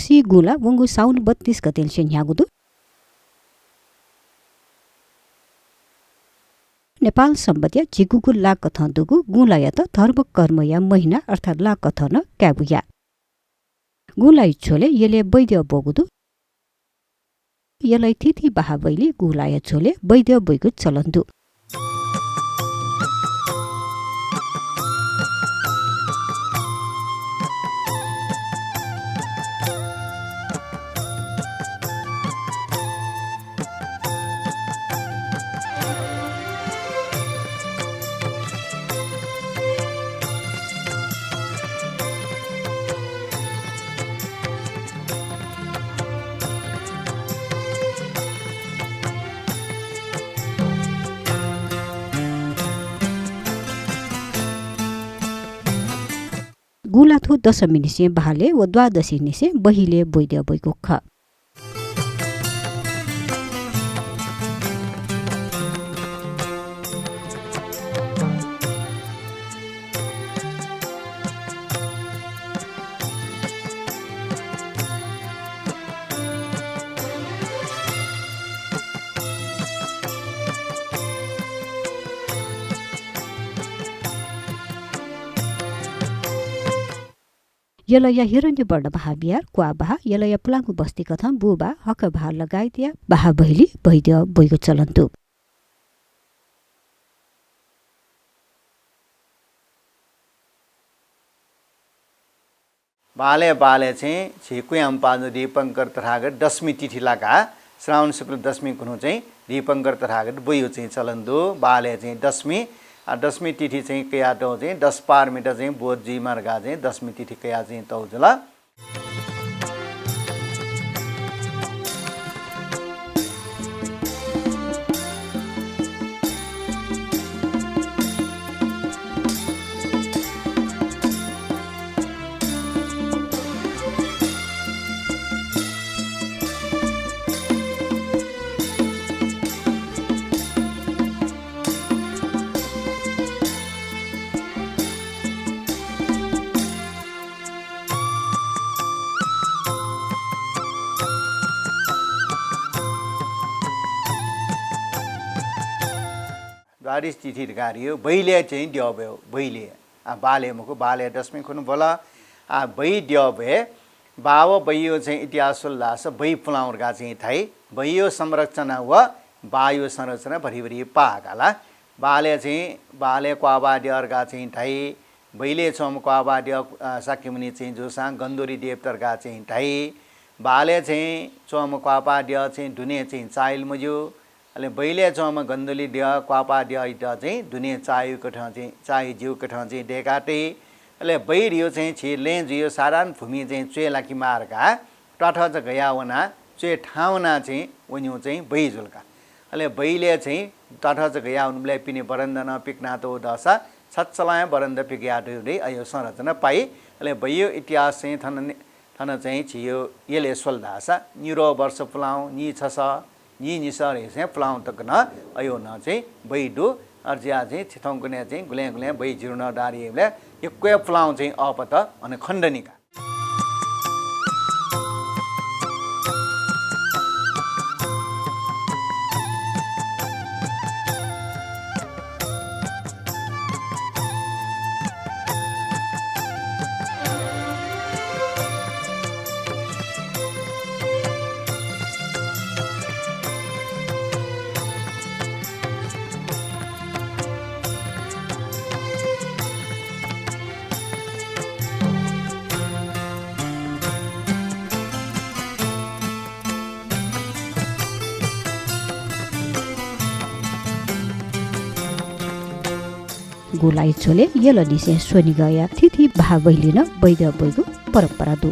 रक्सी गुला वंगु साउन 32 गतेल से न्यागुदु नेपाल सम्बन्धिया जिगुगु ला कथन दुगु गुलाया त धर्म कर्म या महिना अर्थात ला कथन क्याबुया गुलाई छोले यले वैद्य बोगुदु यलाई तिथि बाहाबैली गुलाया छोले वैद्य बैगु चलन्दु गुलाथु दशमी निसे बहाले व द्वादशी निसे बहिले वैद्य बैगु ख यलया हिरण्य वर्ण महाबिहार क्वा बहा यलया पुलाङु बस्ती कथम बुबा हक बहा लगाइदिया बहा बहिली वैद्य बैगु चलन्तु बाले बाले चाहिँ छिकुयाम पाजु दीपंकर तथागत दशमी तिथि लागा श्रावण शुक्ल दशमी कुनु चाहिँ दीपंकर तथागत बयो चाहिँ चलन्दु बाले चाहिँ दशमी तिथि चाहिँ कया तो चाहिँ 10 पार मिटर चाहिँ बोधजी मार्गा चाहिँ दशमी तिथि कया चाहिँ तौजला द्वादश तिथि गारियो बहिले चाहिँ ड्याबयो बहिले बाले मुको बाले दशमी खुनु बोला बै ड्याबे बाव बइयो चाहिँ इतिहास उल्लास बै पुलाउरगा चाहिँ थाइ बइयो संरचना व वायु संरचना भरिभरि पागाला बाले क्वाबा ड्यारगा चाहिँ थाइ बहिले चम क्वाबा ड्या साक्यमुनि चाहिँ जोसा गन्दोरी देवतरगा चाहिँ थाइ बाले चाहिँ चम क्वाबा ड्या चाहिँ दुने चाहिँ चाइल मुजु अहिले बहिले चम गन्दोली ड्या क्वापा ड्या इटा चाहिँ दुने चायु कठा चाहिँ चाय जिउ कठा चाहिँ डेकाटे अहिले बैरियो चाहिँ छिले जियो सारान भूमि चाहिँ चेलाकी मार्गा टठ चाहिँ गयावना चे ठाउना चाहिँ वन्यु चाहिँ बैजुलका अहिले बैले चाहिँ टठ चाहिँ गयाउनुलाई पिने बरन्दन पिकनातो दशा छच्चलाय बरन्द पिक्याटो रे अयो संरचना पाइ अहिले बैयो इतिहास चाहिँ थन चाहिँ छियो यसले सोल्दासा निरो वर्ष पुलाउ नि छस नि निसर चाहिँ पुलाउ तक न अयो न चाहिँ बैडु अर्जिया चाहिँ छिथौकुने चाहिँ गुले गुले बै जिर्न डारिएले यो क्वे पुलाउ चाहिँ अपत अनि खण्डनिका गुलाई छोले यलनिसे सोनी गया थिथि भावैलिन वैद्य बैगु परम्परा दु